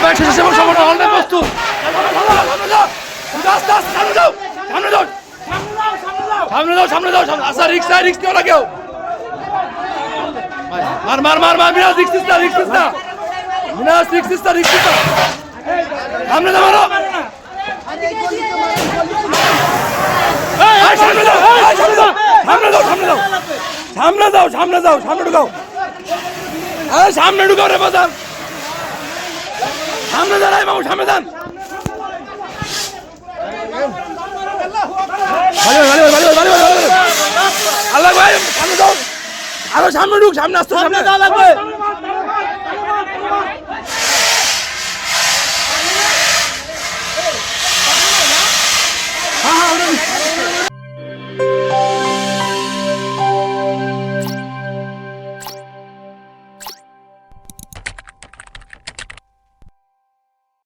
bat শেষ এবং সম্পূর্ণ অনলাইন প্রস্তুত সামনে যাও আচ্ছা রিক্স নিও না কেউ মার মিনাজ রিক্স না মিনাজ রিক্স না সামনে যাও মারো সামনে যাও সামনে ঢুকাও রে বাজান সামনে যান মামু সামনে যান আল্লাহ ভাই সামনে যাও আরো সামনে ঢুক সামনে আসতে সামনে লাগবে